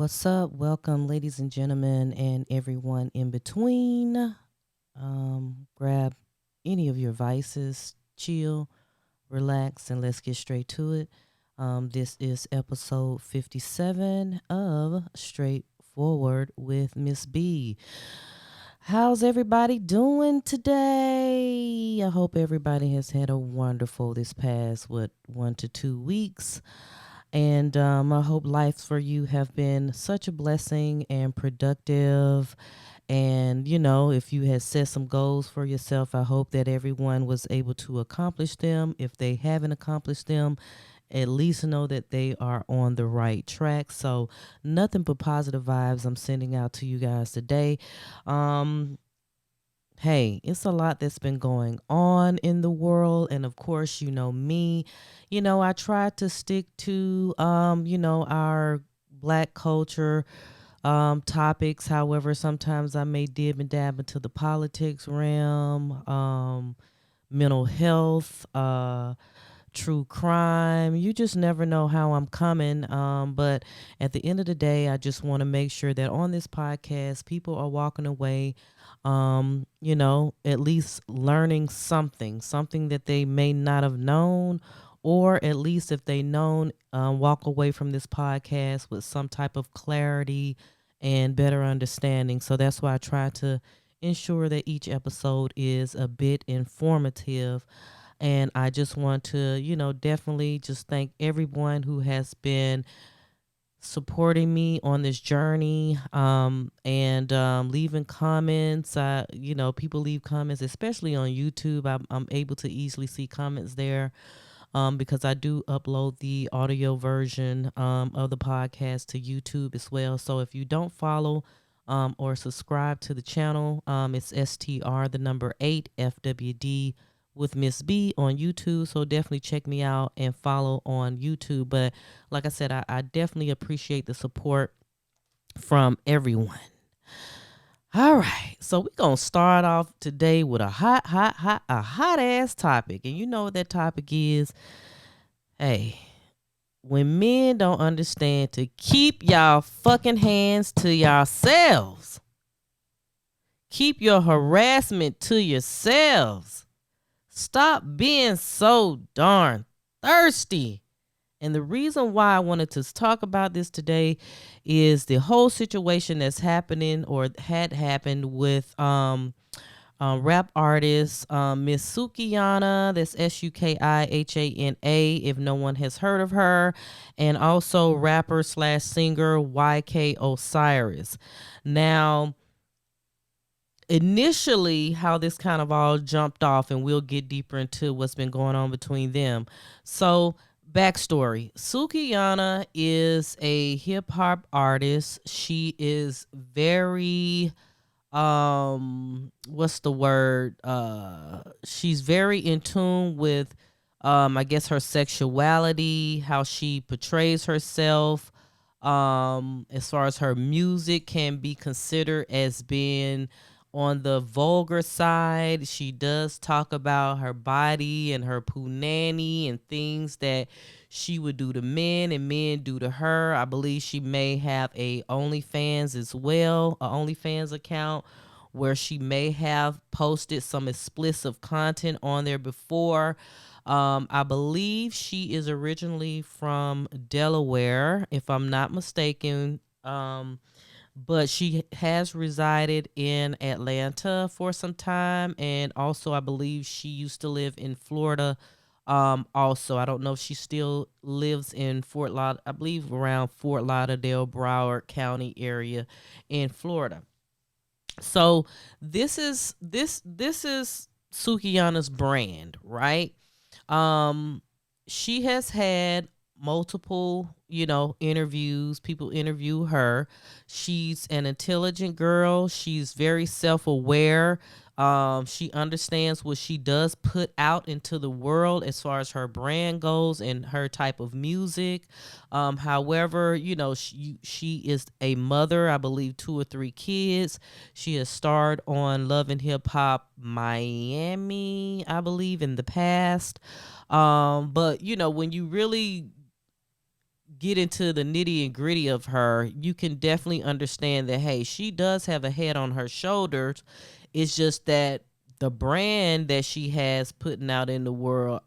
What's up? Welcome, ladies and gentlemen, and everyone in between. Grab any of your vices, chill, relax, and let's get straight to it. This is episode 57 of Straightforward with Ms.B. How's everybody doing today? I hope everybody has had a wonderful this past, 1 to 2 weeks. And I hope life for you have been such a blessing and productive. And, if you had set some goals for yourself, I hope that everyone was able to accomplish them. If they haven't accomplished them, at least know that they are on the right track. So, nothing but positive vibes I'm sending out to you guys today. Um, Hey, it's a lot that's been going on in the world. And of course, you know me, I try to stick to, our black culture topics. However, sometimes I may dib and dab into the politics realm, mental health, true crime. You just never know how I'm coming. But at the end of the day, I just want to make sure that on this podcast, people are walking away, at least learning something that they may not have known, or at least if they known, walk away from this podcast with some type of clarity and better understanding. So that's why I try to ensure that each episode is a bit informative. And I just want to, definitely just thank everyone who has been supporting me on this journey, and leaving comments. People leave comments, especially on YouTube. I'm able to easily see comments there, because I do upload the audio version of the podcast to YouTube as well. So if you don't follow or subscribe to the channel, it's STR the number 8 FWD with Miss B on YouTube. So definitely check me out and follow on YouTube. But like I said, I definitely appreciate the support from everyone. All right, so we're gonna start off today with a hot ass topic. And you know what that topic is? Hey, when men don't understand to keep y'all fucking hands to yourselves. Keep your harassment to yourselves. Stop being so darn thirsty. And the reason why I wanted to talk about this today is the whole situation that's happening or had happened with rap artist Miss Sukihana, that's Sukihana, if no one has heard of her, and also rapper slash singer YK Osiris. Now, initially, how this kind of all jumped off, and we'll get deeper into what's been going on between them. So, backstory: Sukihana is a hip hop artist. She is very what's the word, she's very in tune with, I guess, her sexuality, how she portrays herself, as far as her music can be considered as being on the vulgar side. She does talk about her body and her punani and things that she would do to men and men do to her. I believe she may have a OnlyFans as well, a OnlyFans account where she may have posted some explicit content on there before. I believe she is originally from Delaware, if I'm not mistaken. But she has resided in Atlanta for some time, and also I believe she used to live in Florida. Also, I don't know if she still lives in Fort Laud, I believe around Fort Lauderdale, Broward County area in Florida. So this is Sukihana's brand, right? Um, she has had multiple, interviews. People interview her. She's an intelligent girl. She's very self-aware. She understands what she does put out into the world as far as her brand goes and her type of music. However, she is a mother, I believe 2 or 3 kids. She has starred on Love and Hip Hop Miami, I believe, in the past. But when you really get into the nitty and gritty of her, you can definitely understand that, hey, she does have a head on her shoulders. It's just that the brand that she has putting out in the world,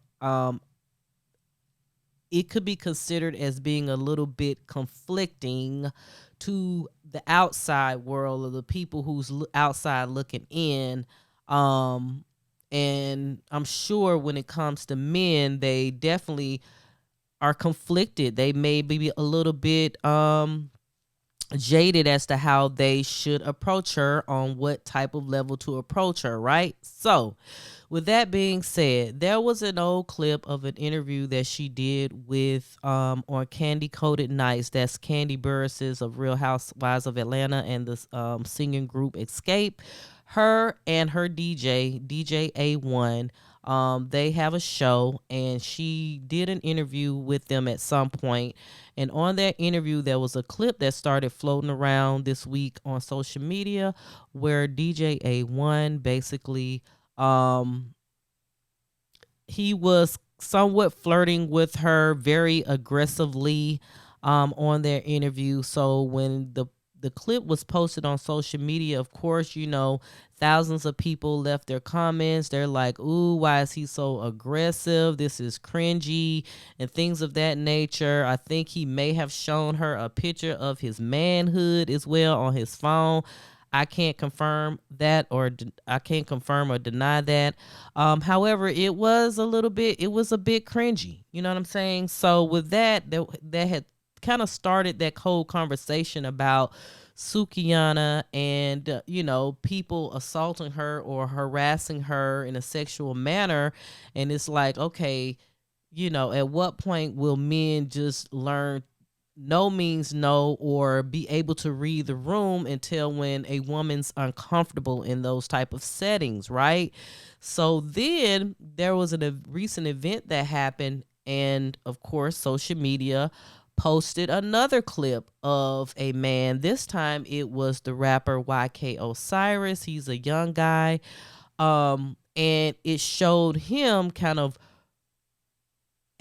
it could be considered as being a little bit conflicting to the outside world, or the people who's outside looking in. Um, and I'm sure when it comes to men, they definitely are conflicted. They may be a little bit jaded as to how they should approach her, on what type of level to approach her, right? So, with that being said, there was an old clip of an interview that she did with on Candy Coated Nights. That's Candy Burris of Real Housewives of Atlanta and the singing group Escape. Her and her DJ A1, they have a show, and she did an interview with them at some point. And on that interview, there was a clip that started floating around this week on social media, where DJ A1 basically, he was somewhat flirting with her very aggressively on their interview. So when the clip was posted on social media, of course, thousands of people left their comments. They're like, ooh, why is he so aggressive? This is cringy, and things of that nature. I think he may have shown her a picture of his manhood as well on his phone. I can't confirm that, or I can't confirm or deny that. However, it was a bit cringy. You know what I'm saying? So with that had kind of started that whole conversation about Sukihana and people assaulting her or harassing her in a sexual manner. And it's like, okay, at what point will men just learn no means no, or be able to read the room and tell when a woman's uncomfortable in those type of settings, right? So then there was a recent event that happened, and of course social media posted another clip of a man. This time it was the rapper YK Osiris. He's a young guy, and it showed him kind of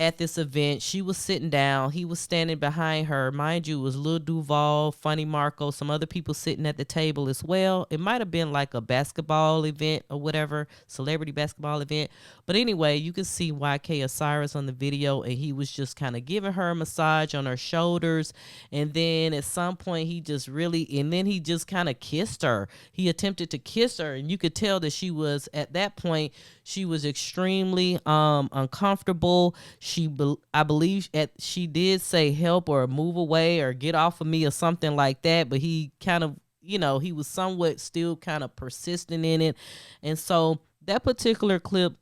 at this event. She was sitting down. He was standing behind her. Mind you, it was Lil Duval, Funny Marco, some other people sitting at the table as well. It might have been like a basketball event or whatever, celebrity basketball event. But anyway, you can see YK Osiris on the video, and he was just kind of giving her a massage on her shoulders. And then at some point, he just kind of kissed her. He attempted to kiss her, and you could tell that she was, at that point, she was extremely uncomfortable. I believe she did say help or move away or get off of me or something like that, but he kind of, he was somewhat still kind of persistent in it. And so that particular clip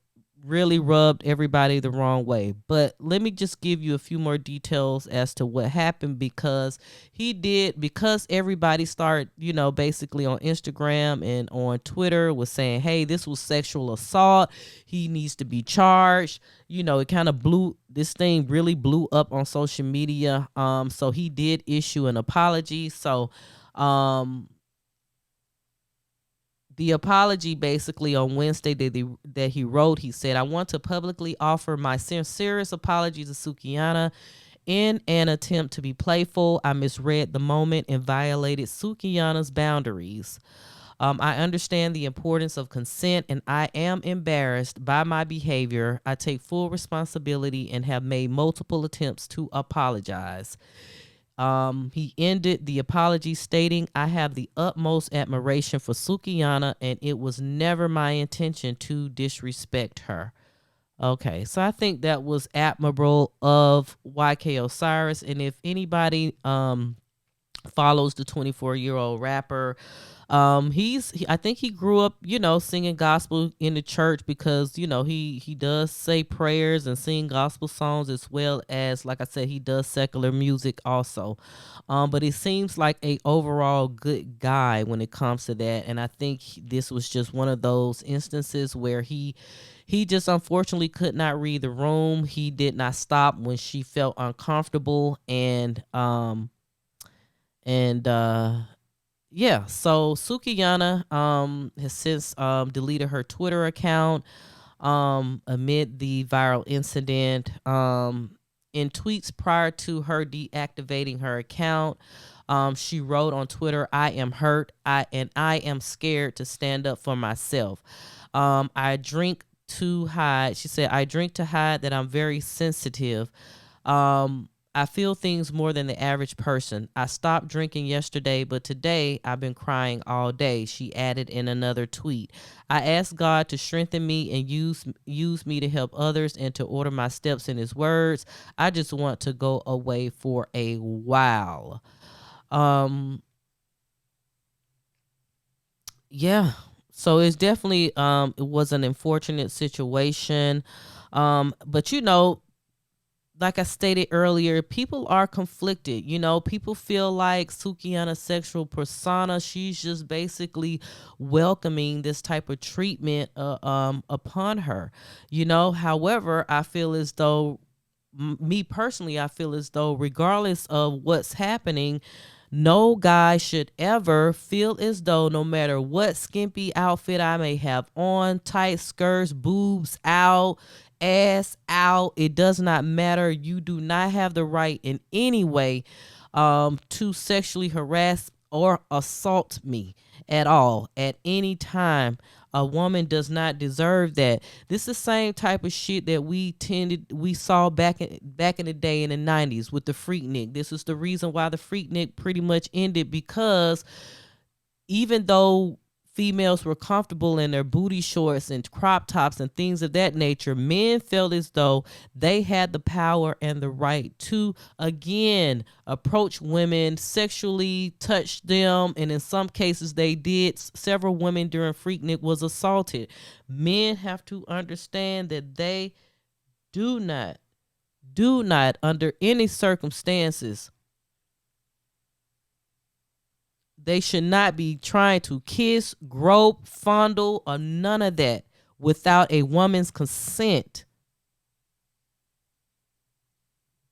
really rubbed everybody the wrong way. But let me just give you a few more details as to what happened, because everybody started, basically on Instagram and on Twitter was saying, hey, this was sexual assault. He needs to be charged. It kind of this thing really blew up on social media. So he did issue an apology. So, the apology basically on Wednesday that he wrote, he said, I want to publicly offer my sincerest apology to Sukihana. In an attempt to be playful, I misread the moment and violated Sukihana's boundaries. I understand the importance of consent, and I am embarrassed by my behavior. I take full responsibility and have made multiple attempts to apologize. He ended the apology stating, I have the utmost admiration for Sukihana, and it was never my intention to disrespect her. Okay, so I think that was admirable of YK Osiris. And if anybody follows the 24-year-old rapper, I think he grew up, singing gospel in the church, because he does say prayers and sing gospel songs, as well as, like I said, he does secular music also. But it seems like a overall good guy when it comes to that. And I think this was just one of those instances where he just unfortunately could not read the room. He did not stop when she felt uncomfortable, and yeah, so Sukihana has since deleted her Twitter account amid the viral incident. In tweets prior to her deactivating her account, she wrote on Twitter, "I am hurt. I am scared to stand up for myself. I drink to hide." She said, "I drink to hide that I'm very sensitive. I feel things more than the average person. I stopped drinking yesterday, but today I've been crying all day." She added in another tweet, "I ask God to strengthen me and use me to help others and to order my steps in his words. I just want to go away for a while." Um yeah. So it's definitely it was an unfortunate situation. But like I stated earlier, people are conflicted. People feel like Sukihana's sexual persona, she's just basically welcoming this type of treatment upon her. However, I feel as though, me personally, I feel as though regardless of what's happening, no guy should ever feel as though no matter what skimpy outfit I may have on, tight skirts, boobs out, ass out, it does not matter. You do not have the right in any way to sexually harass or assault me at all, at any time. A woman does not deserve that. This is the same type of shit that we saw back in the day in the 90s with the Freaknik. This is the reason why the Freaknik pretty much ended, because even though females were comfortable in their booty shorts and crop tops and things of that nature, men felt as though they had the power and the right to, again, approach women, sexually touch them, and in some cases they did. Several women during Freaknik was assaulted. Men have to understand that they do not under any circumstances, they should not be trying to kiss, grope, fondle, or none of that without a woman's consent.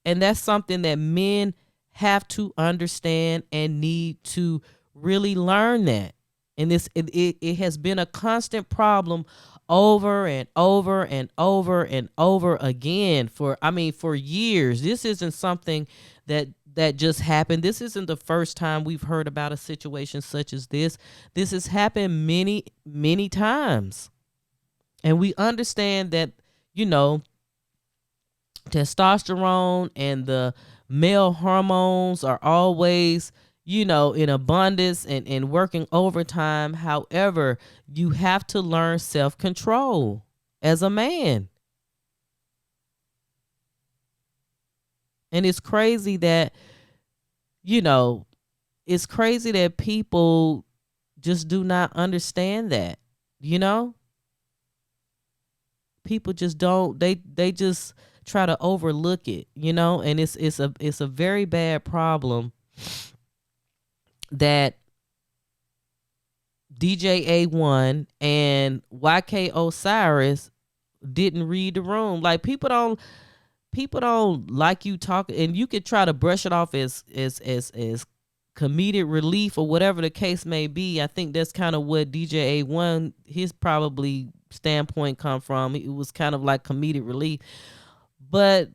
And that's something that men have to understand and need to really learn that. And it has been a constant problem over and over and over and over again for years. This isn't something that just happened. This isn't the first time we've heard about a situation such as this. This has happened many, many times. And we understand that, testosterone and the male hormones are always, in abundance and working overtime. However, you have to learn self-control as a man. And it's crazy that, people just do not understand that, people just don't, they just try to overlook it, and it's a very bad problem that DJ A1 and YK Osiris didn't read the room. Like, people don't like you talking, and you could try to brush it off as comedic relief or whatever the case may be. I think that's kind of what DJ A1, his probably standpoint come from. It was kind of like comedic relief. But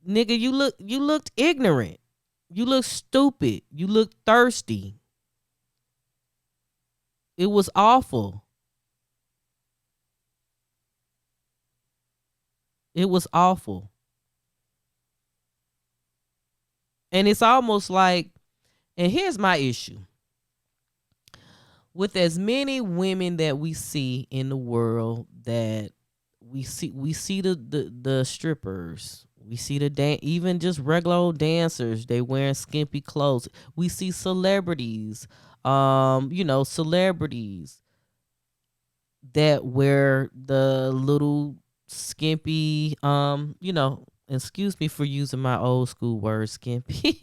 nigga, you looked ignorant. You looked stupid. You looked thirsty. It was awful. It was awful. And it's almost like, and here's my issue. With as many women that we see in the world, that we see the strippers, we see even just regular old dancers, they wearing skimpy clothes. We see celebrities, celebrities that wear the little skimpy, excuse me for using my old school word, skimpy.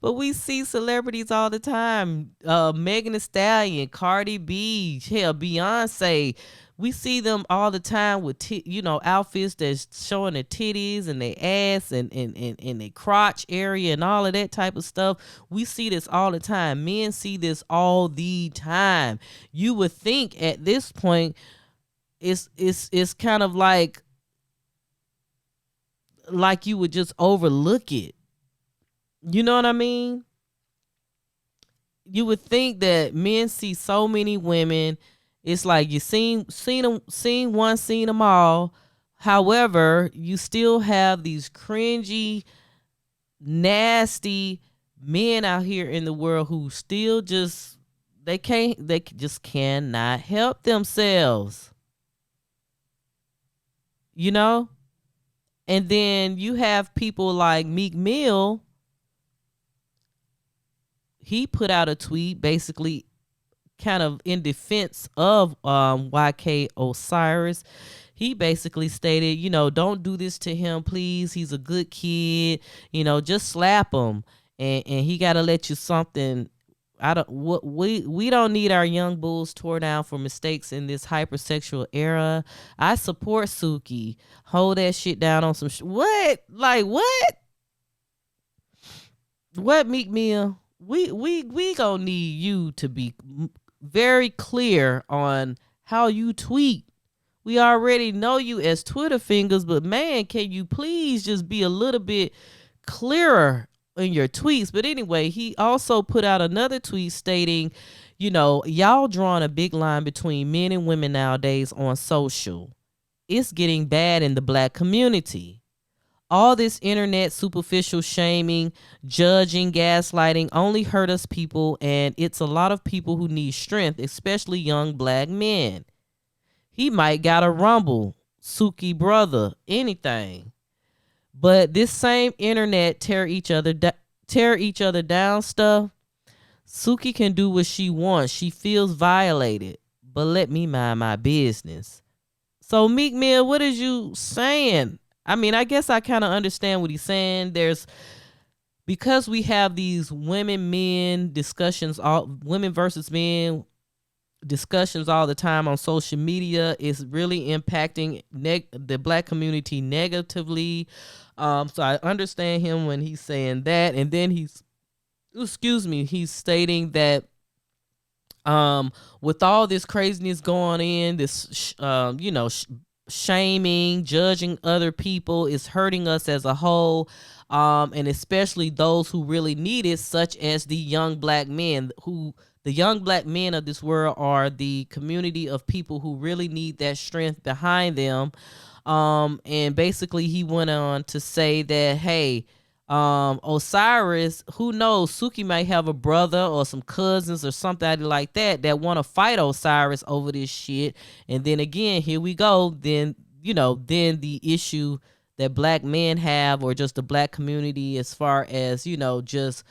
But we see celebrities all the time. Megan Thee Stallion, Cardi B, hell, Beyonce. We see them all the time with outfits that's showing their titties and their ass and their crotch area and all of that type of stuff. We see this all the time. Men see this all the time. You would think at this point it's kind of like like you would just overlook it. You know what I mean? You would think that men see so many women. It's like you seen one, seen them all. However, you still have these cringy, nasty men out here in the world who still just they just cannot help themselves. You know? And then you have people like Meek Mill. He put out a tweet basically kind of in defense of YK Osiris. He basically stated, don't do this to him, please. He's a good kid. Just slap him, and he got to let you something. I don't. What we don't need our young bulls tore down for mistakes in this hypersexual era. I support Suki. Hold that shit down on some. What? Like what? What, Meek Mill? We gonna need you to be very clear on how you tweet. We already know you as Twitter fingers, but man, can you please just be a little bit clearer in your tweets? But anyway, he also put out another tweet stating, y'all drawing a big line between men and women nowadays on social. It's getting bad in the black community. All this internet superficial shaming, judging, gaslighting only hurt us people, and it's a lot of people who need strength, especially young black men. He might got a rumble, Suki brother, anything. But this same internet tear each other down stuff. Suki can do what she wants. She feels violated, but let me mind my business. So Meek Mill, what is you saying? I mean, I guess I kind of understand what he's saying. Because we have these women discussions, women versus men discussions all the time on social media, is really impacting the black community negatively. So I understand him when he's saying that. And then he's stating that with all this craziness going in, this shaming, judging other people is hurting us as a whole, and especially those who really need it, such as the young black men. The young black men of this world are the community of people who really need that strength behind them. And basically he went on to say that, hey, Osiris, who knows, Suki might have a brother or some cousins or somebody like that want to fight Osiris over this shit. And then again, here we go. Then the issue that black men have, or just the black community, as far as, just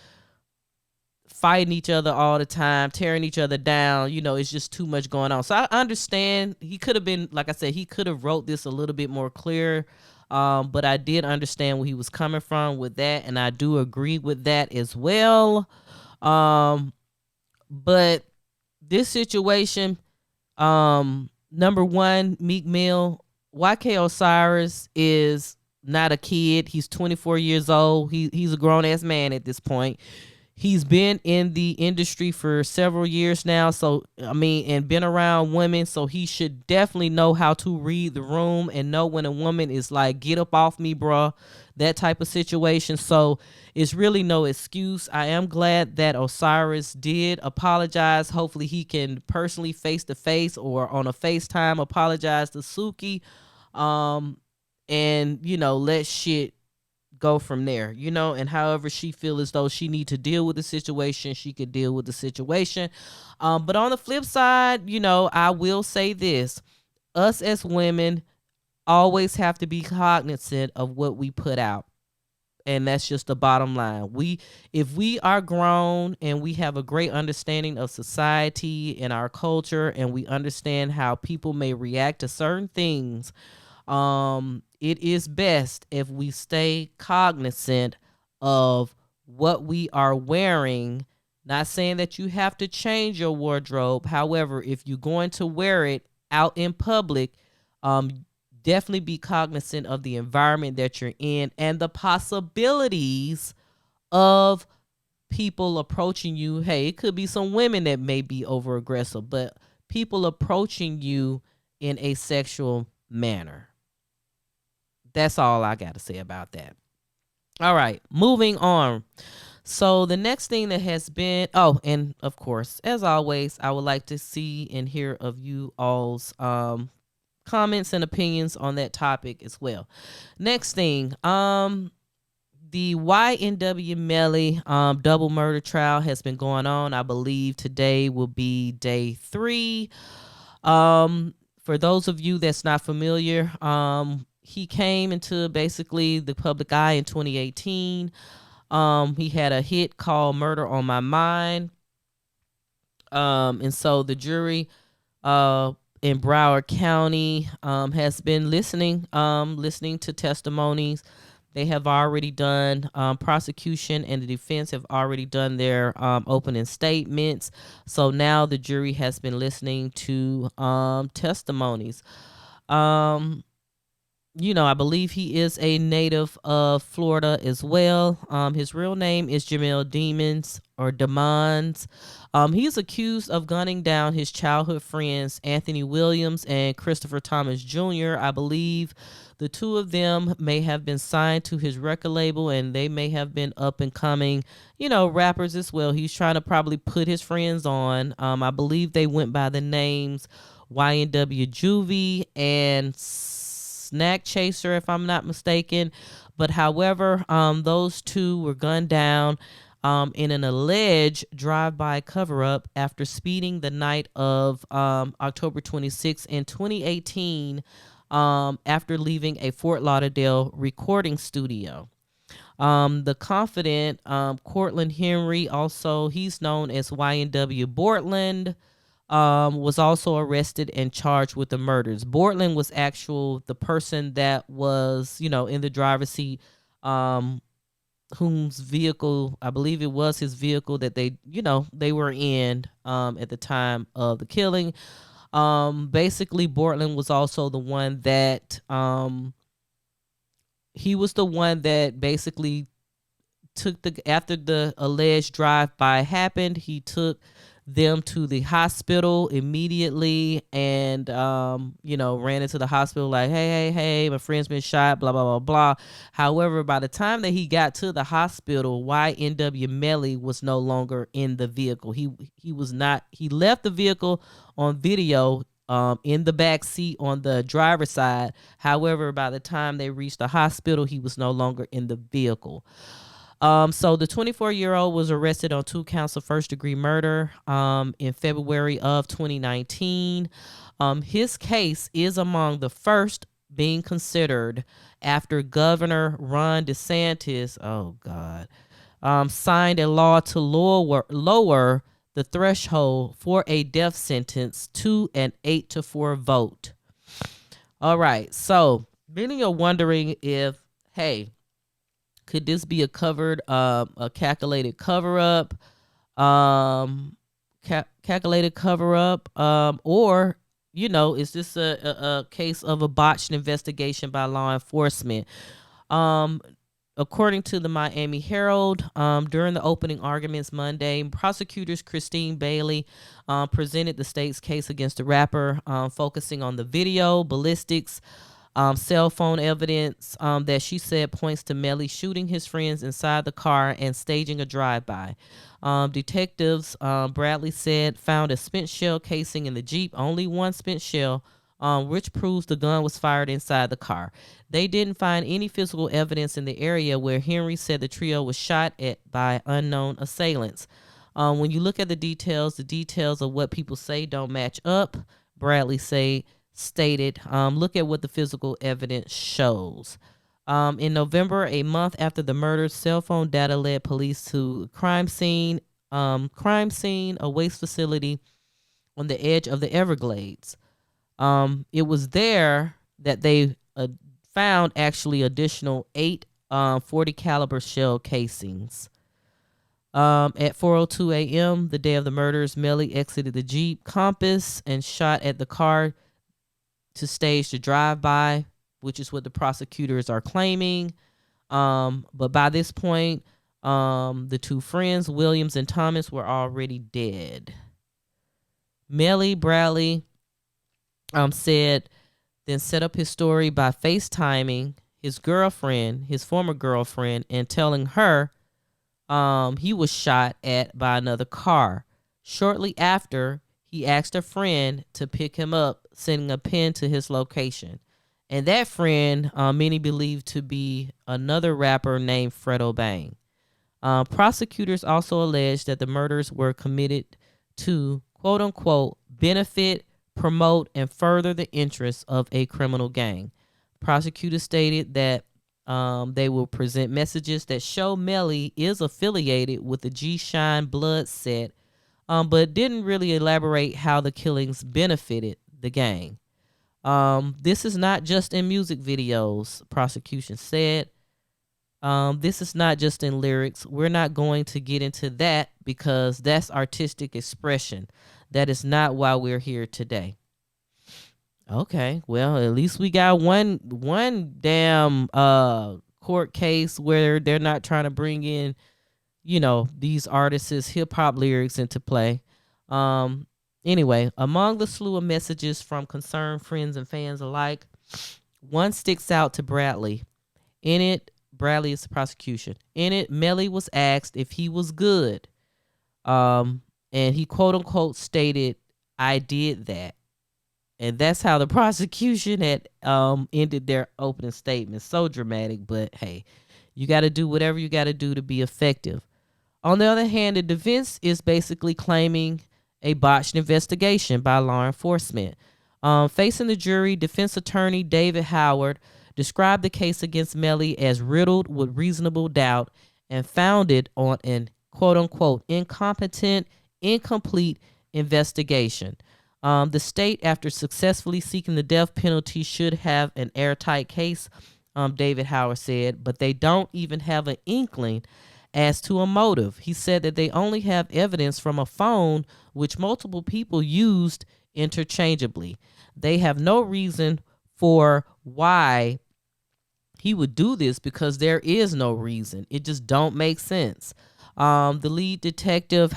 fighting each other all the time, tearing each other down, it's just too much going on. So I understand he could have been, like I said, he could have wrote this a little bit more clear. But I did understand where he was coming from with that, and I do agree with that as well. But this situation, number one, Meek Mill, YK Osiris is not a kid. He's 24 years old. He's a grown-ass man at this point. He's been in the industry for several years now, and been around women, so he should definitely know how to read the room and know when a woman is like, get up off me, bruh, that type of situation. So it's really no excuse. I am glad that Osiris did apologize. Hopefully he can personally face-to-face or on a FaceTime apologize to Suki, and, let shit go from there, and however she feel as though she need to deal with the situation, she could deal with the situation. But on the flip side, I will say this: us as women always have to be cognizant of what we put out, and that's just the bottom line. If we are grown and we have a great understanding of society and our culture, and we understand how people may react to certain things, it is best if we stay cognizant of what we are wearing. Not saying that you have to change your wardrobe. However, if you're going to wear it out in public, definitely be cognizant of the environment that you're in and the possibilities of people approaching you. Hey, it could be some women that may be over aggressive, but people approaching you in a sexual manner. That's all I got to say about that. All right, moving on. So the next thing that has been, and of course, as always, I would like to see and hear of you all's comments and opinions on that topic as well. Next thing, the YNW Melly double murder trial has been going on. I believe today will be day 3. For those of you that's not familiar, he came into basically the public eye in 2018. He had a hit called Murder on My Mind. And so the jury in Broward County has been listening to testimonies. They have already done, prosecution and the defense have already done their opening statements. So now the jury has been listening to testimonies. I believe he is a native of Florida as well. His real name is Jamel Demons. He's accused of gunning down his childhood friends, Anthony Williams and Christopher Thomas Jr. I believe the two of them may have been signed to his record label, and they may have been up and coming, rappers as well. He's trying to probably put his friends on. I believe they went by the names YNW Juvie and Snack Chaser, if I'm not mistaken. But however, those two were gunned down in an alleged drive-by cover-up after speeding the night of October 26 in 2018 after leaving a Fort Lauderdale recording studio. The confidant, Cortland Henry, also he's known as YNW Bortland, was also arrested and charged with the murders. Bortland was the person that was, in the driver's seat, whose vehicle, I believe it was his vehicle that they were in at the time of the killing. Basically, Bortland was also the one that he was the one that basically after the alleged drive-by happened, he took them to the hospital immediately and ran into the hospital like, hey, my friend's been shot, blah blah blah blah. However, by the time that he got to the hospital, YNW Melly was no longer in the vehicle. He was not. He left the vehicle on video in the back seat on the driver's side. However, by the time they reached the hospital, he was no longer in the vehicle. So the 24-year-old was arrested on 2 counts of first-degree murder in February of 2019. His case is among the first being considered after Governor Ron DeSantis, signed a law to lower the threshold for a death sentence to an 8-4 vote. All right, so many are wondering if, hey, could this be a calculated cover-up, or, is this a case of a botched investigation by law enforcement? According to the Miami Herald, during the opening arguments Monday, prosecutors Christine Bailey presented the state's case against the rapper, focusing on the video, ballistics, cell phone evidence that she said points to Melly shooting his friends inside the car and staging a drive-by. Detectives, Bradley said, found a spent shell casing in the Jeep, only one spent shell, which proves the gun was fired inside the car. They didn't find any physical evidence in the area where Henry said the trio was shot at by unknown assailants. When you look at the details of what people say don't match up, Bradley stated, look at what the physical evidence shows. In November, a month after the murders, cell phone data led police to crime scene, a waste facility on the edge of the Everglades. It was there that they found actually additional 8 .40 caliber shell casings. At 4:02 a.m., the day of the murders, Melly exited the Jeep Compass and shot at the car to stage the drive-by, which is what the prosecutors are claiming. But by this point, the two friends, Williams and Thomas, were already dead. Melly Bradley said, then set up his story by FaceTiming his girlfriend, his former girlfriend, and telling her he was shot at by another car. Shortly after, he asked a friend to pick him up, sending a pin to his location. And that friend, many believe to be another rapper named Fredo Bang. Prosecutors also alleged that the murders were committed to, quote unquote, benefit, promote, and further the interests of a criminal gang. Prosecutors stated that they will present messages that show Melly is affiliated with the G Shine Blood set, but didn't really elaborate how the killings benefited the gang. This is not just in music videos, prosecution said. This is not just in lyrics. We're not going to get into that because that's artistic expression. That is not why we're here today. Okay, well, at least we got one damn court case where they're not trying to bring in, these artists' hip hop lyrics into play. Um anyway, among the slew of messages from concerned friends and fans alike, one sticks out to Bradley. In it, Bradley is the prosecution. In it, Melly was asked if he was good. And he quote unquote stated, "I did that." And that's how the prosecution had ended their opening statement. So dramatic, but hey, you got to do whatever you got to do to be effective. On the other hand, the defense is basically claiming a botched investigation by law enforcement. Facing the jury, defense attorney David Howard described the case against Melly as riddled with reasonable doubt and founded on an quote unquote incompetent, incomplete investigation. The state, after successfully seeking the death penalty, should have an airtight case, David Howard said, but they don't even have an inkling as to a motive. He said that they only have evidence from a phone which multiple people used interchangeably. They have no reason for why he would do this because there is no reason. It just don't make sense. The lead detective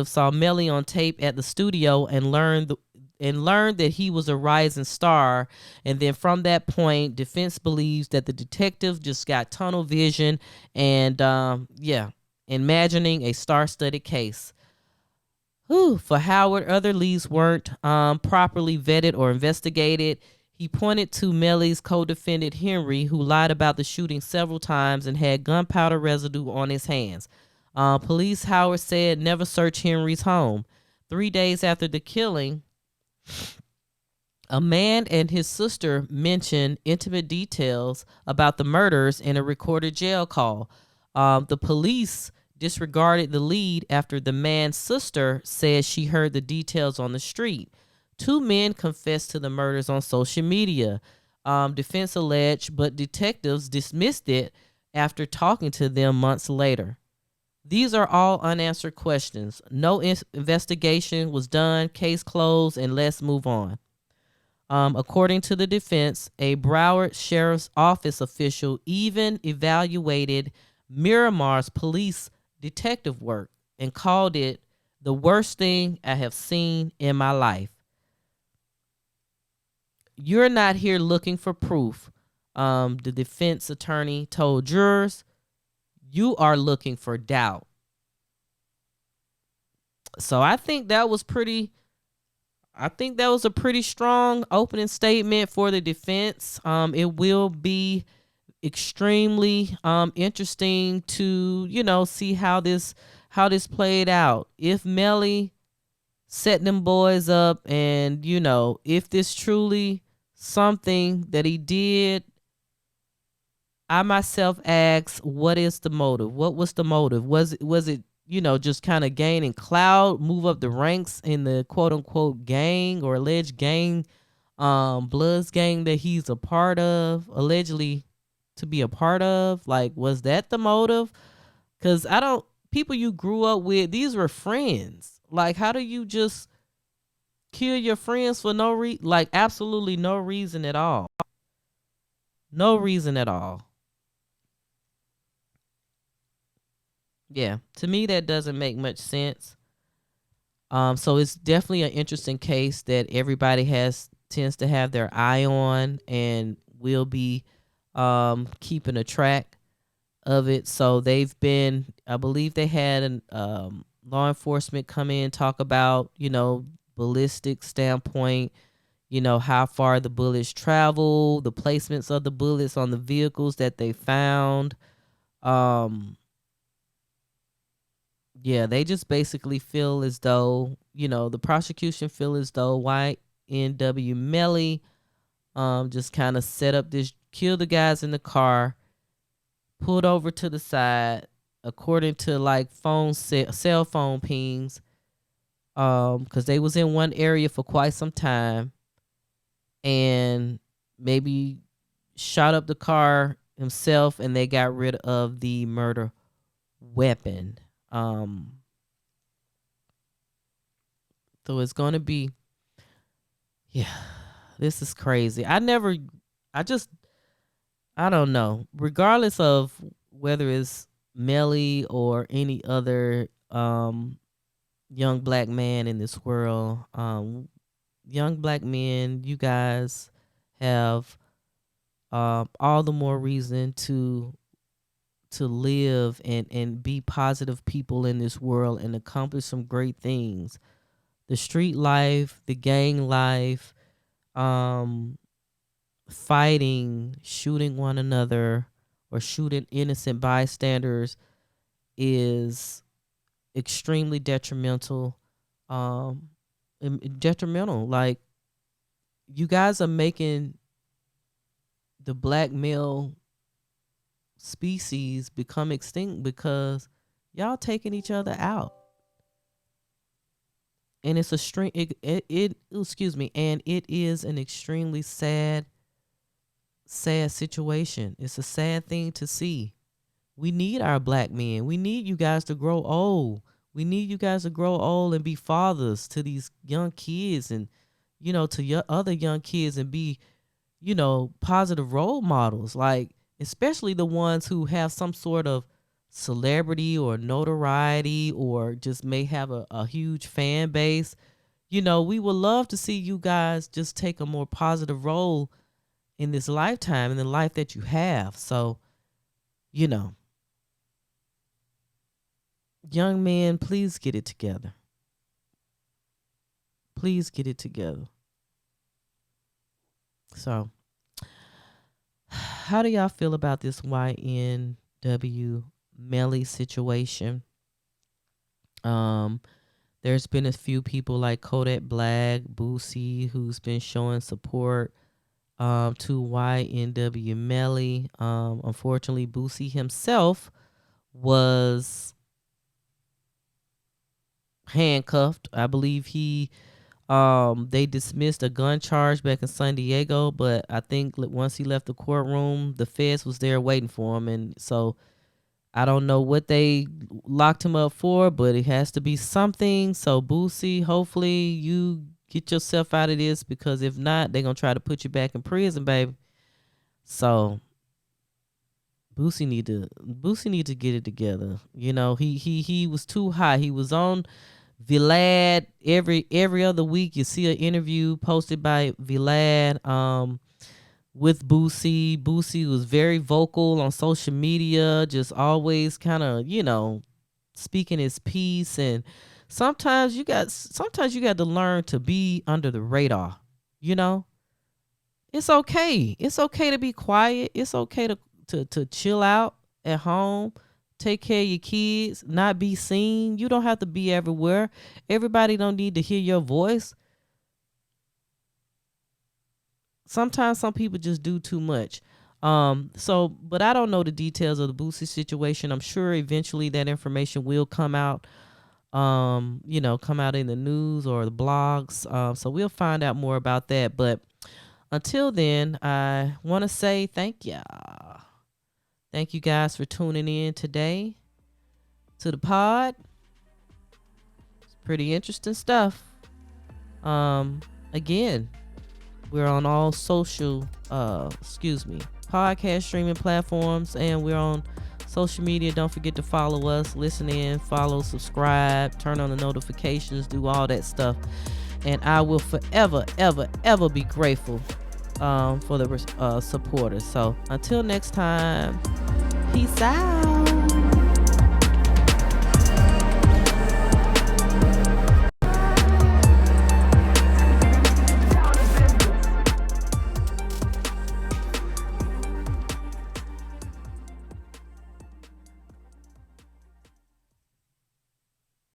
saw Melly on tape at the studio and learned that he was a rising star. And then from that point, defense believes that the detective just got tunnel vision and imagining a star-studded case. For Howard, other leads weren't properly vetted or investigated. He pointed to Melly's co-defendant Henry, who lied about the shooting several times and had gunpowder residue on his hands. Police, Howard said, never searched Henry's home. 3 days after the killing, a man and his sister mentioned intimate details about the murders in a recorded jail call. The police disregarded the lead after the man's sister said she heard the details on the street. 2 men confessed to the murders on social media. Defense alleged, but detectives dismissed it after talking to them months later. These are all unanswered questions. No investigation was done, case closed, and let's move on. According to the defense, a Broward Sheriff's Office official even evaluated Miramar's police detective work and called it the worst thing I have seen in my life. You're not here looking for proof, the defense attorney told jurors. You are looking for doubt. So I think that was a pretty strong opening statement for the defense. It will be extremely interesting to see how this played out. If Melly set them boys up, and if this truly something that he did, I myself ask, what is the motive? What was the motive? Was it just kind of gaining clout, move up the ranks in the quote unquote gang or alleged gang, Bloods gang that he's a part of, allegedly to be a part of? Like, was that the motive? Because people you grew up with, these were friends. Like, how do you just kill your friends for no reason? Like, absolutely no reason at all. No reason at all. Yeah, to me that doesn't make much sense. So it's definitely an interesting case that everybody has tends to have their eye on and will be keeping a track of it. So they've been, I believe they had an law enforcement come in, talk about, ballistic standpoint, how far the bullets travel, the placements of the bullets on the vehicles that they found. Yeah, they just basically feel as though, the prosecution feel as though YNW Melly just kind of set up this, kill the guys in the car, pulled over to the side, according to like cell phone pings, because they was in one area for quite some time, and maybe shot up the car himself, and they got rid of the murder weapon. So it's gonna be, yeah, this is crazy. I don't know. Regardless of whether it's Melly or any other young black man in this world, young black men, you guys have all the more reason to live and be positive people in this world and accomplish some great things. The street life, the gang life, fighting, shooting one another, or shooting innocent bystanders is extremely detrimental. Detrimental. Like, you guys are making the black male species become extinct because y'all taking each other out. And it's and it is an extremely sad situation. It's a sad thing to see. We need our black men. We need you guys to grow old. We need you guys to grow old and be fathers to these young kids, and to your other young kids, and be positive role models, like especially the ones who have some sort of celebrity or notoriety, or just may have a huge fan base. We would love to see you guys just take a more positive role in this lifetime, in the life that you have. So, young men, please get it together. Please get it together. So, how do y'all feel about this YNW Melly situation? There's been a few people like Kodak Black, Boosie, who's been showing support to YNW Melly. Unfortunately, Boosie himself was handcuffed. I believe they dismissed a gun charge back in San Diego, but I think once he left the courtroom, the feds was there waiting for him, and so I don't know what they locked him up for, but it has to be something. So Boosie, hopefully you get yourself out of this, because if not, they're gonna try to put you back in prison, baby. So Boosie need to get it together. He was too high. He was on Vlad every other week. You see an interview posted by Vlad with Boosie. Boosie was very vocal on social media, just always kind of speaking his piece. And sometimes you got to learn to be under the radar. It's okay. It's okay to be quiet. It's okay to chill out at home. Take care of your kids, not be seen. You don't have to be everywhere. Everybody don't need to hear your voice. Sometimes some people just do too much. But I don't know the details of the Boosie situation. I'm sure eventually that information will come out, come out in the news or the blogs. So we'll find out more about that. But until then, I want to say thank y'all. Thank you guys for tuning in today to the pod. It's pretty interesting stuff. Again, we're on all social, podcast streaming platforms, and we're on social media. Don't forget to follow us, listen in, follow, subscribe, turn on the notifications, do all that stuff. and I will forever, ever, ever be grateful for the supporters. So until next time, peace out.